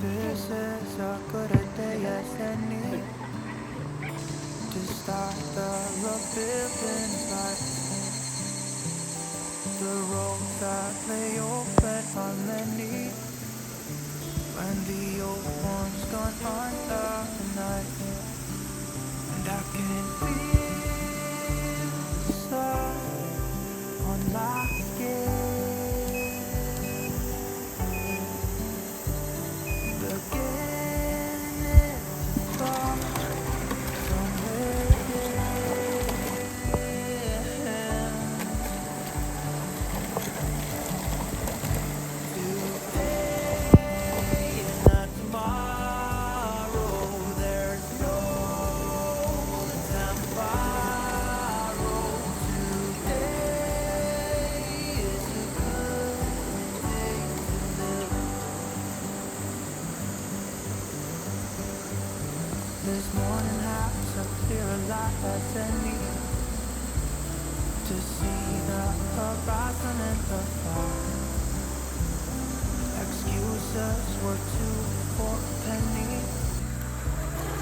This is a good a day as any to start the rebuilding life. The roads that lay open are many when the old one's gone under the night. And I can feel the sun on my skin. Beginning to fall somewhere. Today and not tomorrow. There's no time to borrow. Today is a good day to live. This morning has a clearer light as any to see the horizon and the far. Excuses were two for a penny,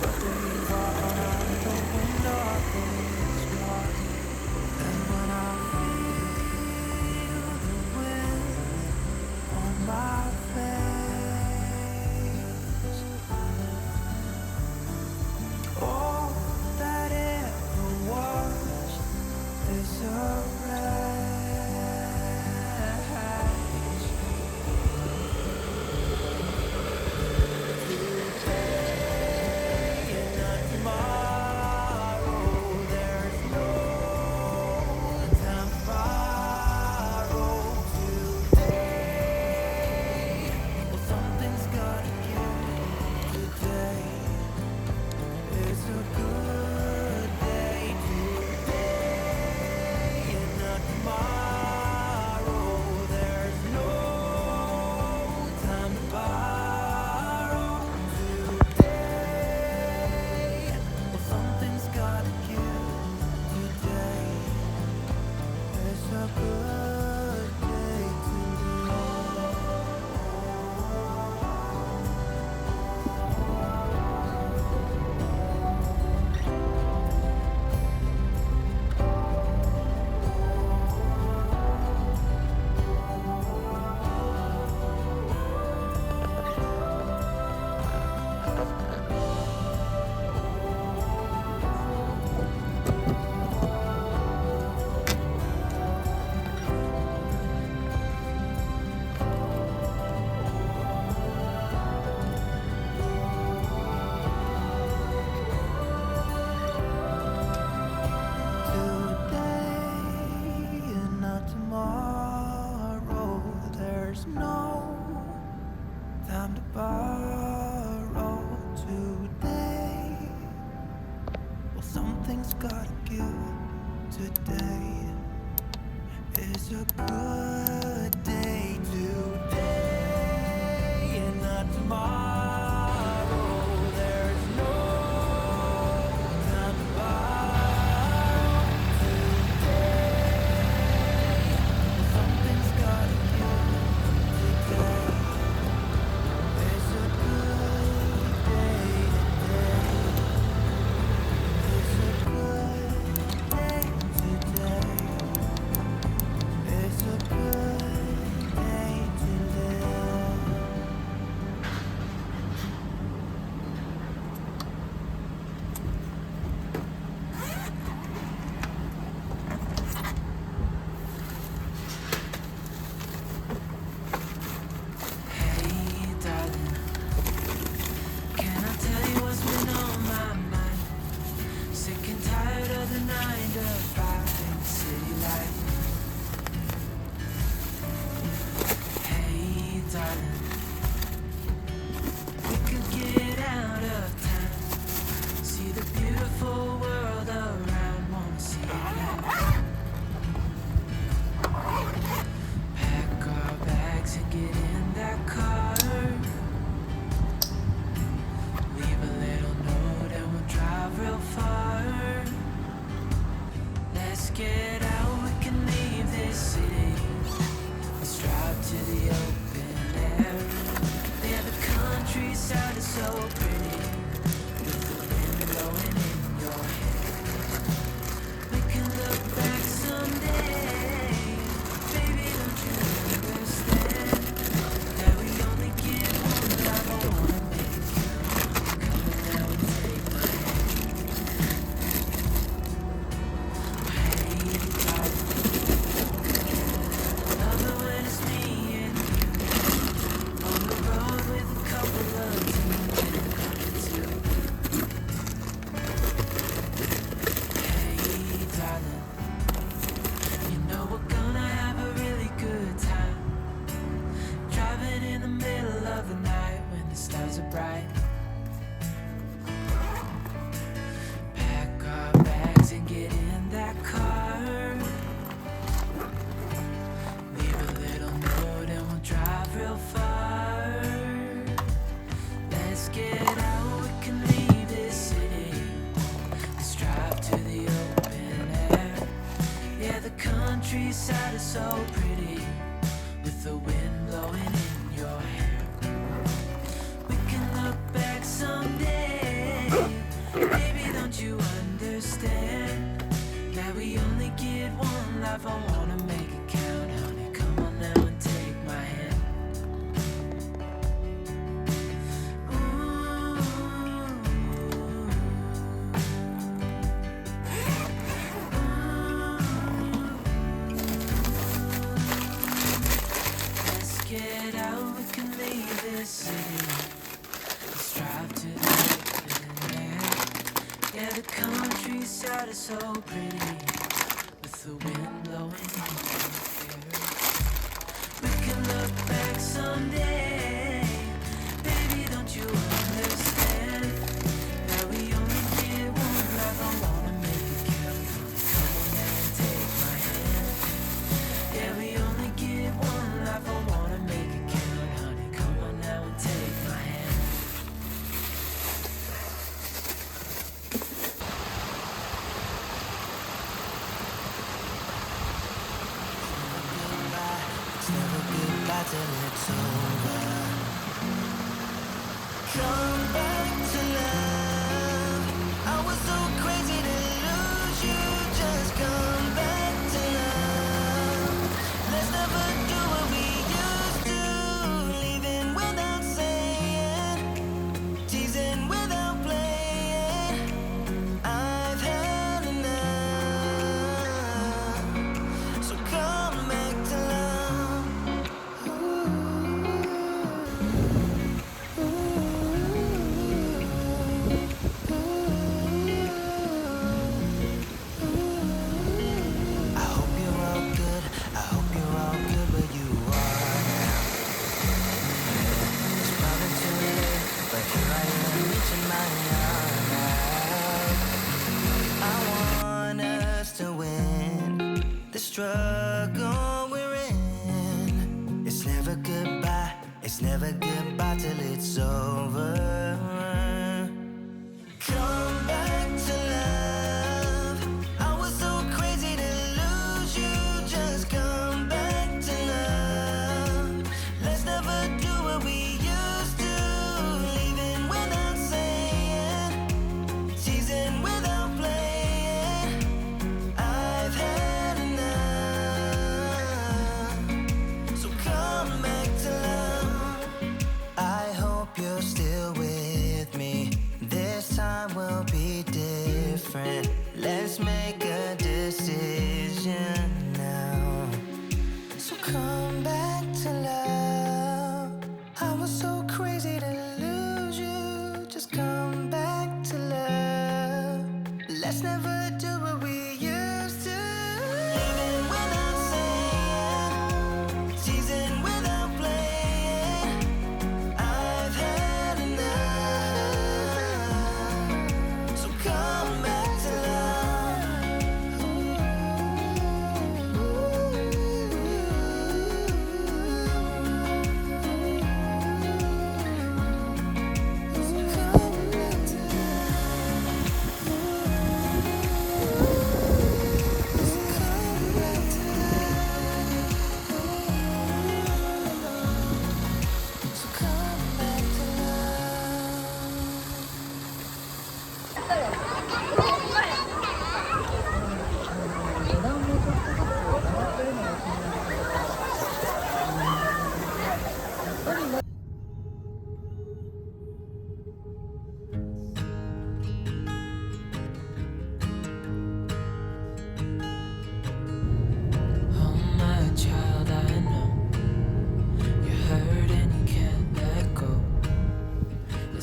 but they were out the window of this car. And when I feel the wind on my face, all that ever was is a something's gotta give. Today is a good day. Today and not tomorrow. There's no time to borrow. Today, something's gotta give. Today is a good day. It's a good day today. It's a good so pretty, with the wind blowing in your hair. We can look back someday, baby, don't you understand that we only get one life? I wanna make it count. Come on now and take my hand. Hey, darling, love it when it's me and you on the road with a couple of teens too. Hey, darling, you know we're gonna have a really good time, driving in the middle of the night when the stars are bright. Pack our bags and get in that car. Leave a little note and we'll drive real far. Let's get out, we can leave this city. Let's drive to the open air. Yeah, the countryside is so pretty, with the wind blowing in your hair. We can look back someday, baby, don't you understand that we only get one life? I wanna make it count, honey, come on now and take my hand. Let's get out, we can leave this city. Let's drive to the open air. Yeah, the countryside is so pretty, with the wind blowing in your hair. We can look back someday, baby, don't you understand that we only get one life? I wanna make it count. Come on now and take my hand. Yeah, we only get one life. I wanna make it count, honey. Come on now and take my hand. It's never goodbye till it's over. Come back to love. I was so crazy to lose you. Just come back to love. Let's never do what we used to. Leaving without saying, teasing without playing. I've had enough. So come back to love. I hope you're all good. I hope you're all good where you are now. It's probably too late, but here I am reaching my arm out. I want us to win the struggle we're in. It's never goodbye. It's never goodbye till it's over. Come back to love. I was so crazy to lose you. Just come back to love. Let's never do what we used to. Leaving without saying, teasing without playing. I've had enough. So come back to love. I hope you're still with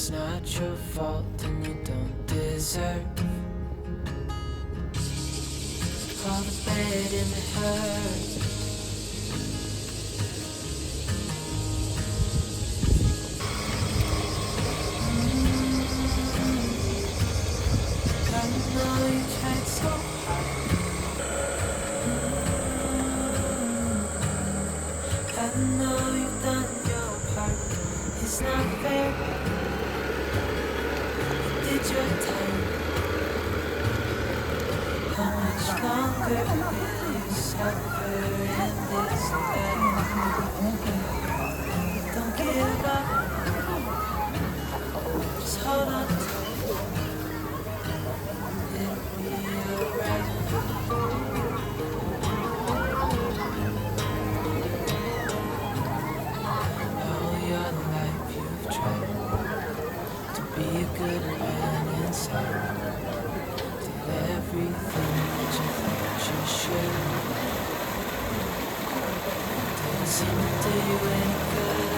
it's not your fault and you don't deserve all the bad and the hurt. I know you tried so hard. I know you've done your part. It's not fair. You did your time. How much longer will you suffer in this life? Don't give up. Just hold on tight. It'll be alright. All your life you've tried to be a good man inside. Did everything that you thought you should. Didn't seem to do you any good.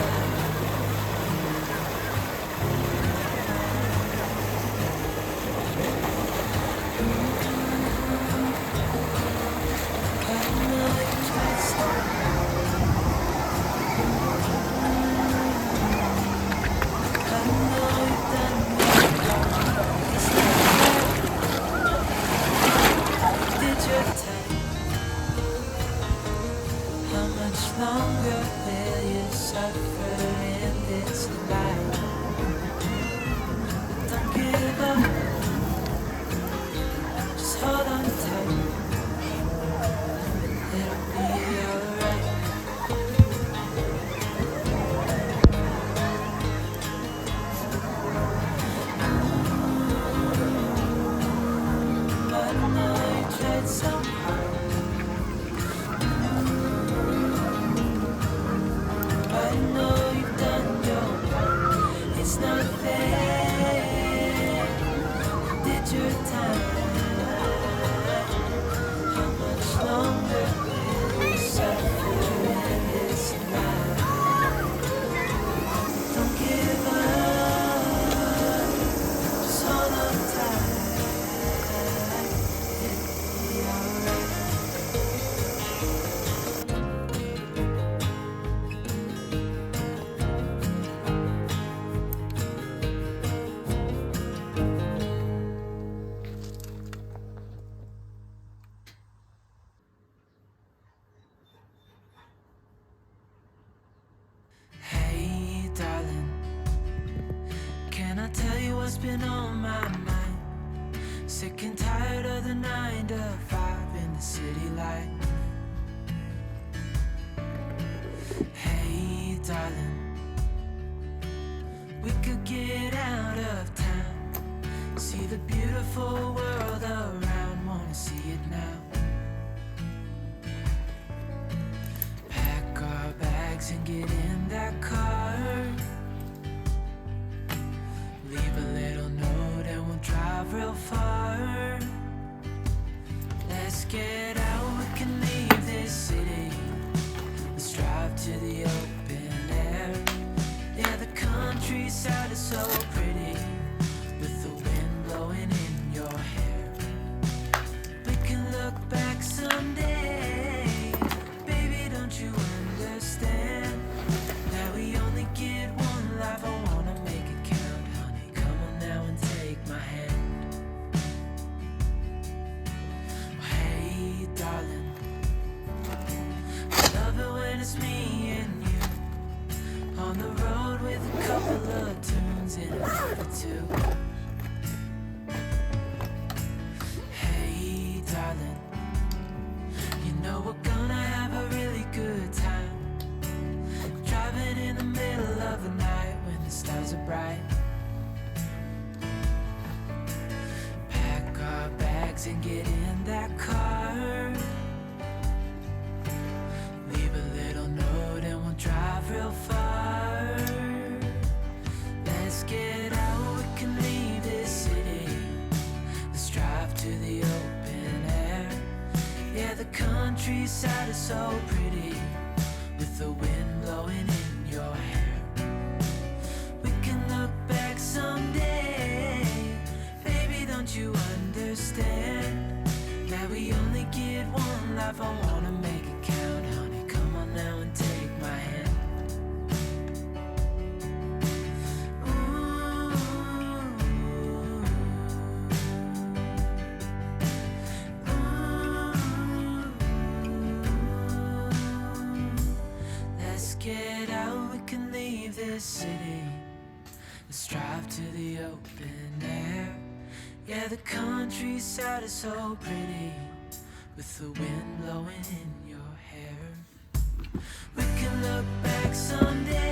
How much longer will you suffer in this life? Don't give up. Just hold on tight. It'll be alright. I know you tried so hard. I know you've done your part. It's not fair. You did your time. How much longer will you suffer in this life? Don't give up. Just hold on tight. It'll be alright. Hey, darling, can I tell you what's been on my mind? Sick and tired of the 9 to 5 in the city life. Hey, darling, we could get out of town, see the beautiful world around, wanna see it now. Pack our bags and get in that car. Leave a little note and we'll drive real far. Let's get out, we can leave this city. Let's drive to the open air. Yeah, the countryside is so pretty, with the wind blowing in your hair. We can look back someday. Baby, don't you understand that we only get one life? I wanna make it count, honey. Come on now and take my hand. Hey, darling, I love it when it's me and you on the road with a couple of tunes in it for two. Hey, darling, you know we're gonna have a really good time, driving in the middle of the night when the stars are bright. Pack our bags and get in that car. Leave a little note and we'll drive real far. Let's get out, we can leave this city. Let's drive to the open air. Yeah, the countryside is so pretty, with the wind blowing in your hair. We can look back some this city. Let's drive to the open air. Yeah, the countryside is so pretty, with the wind blowing in your hair. We can look back someday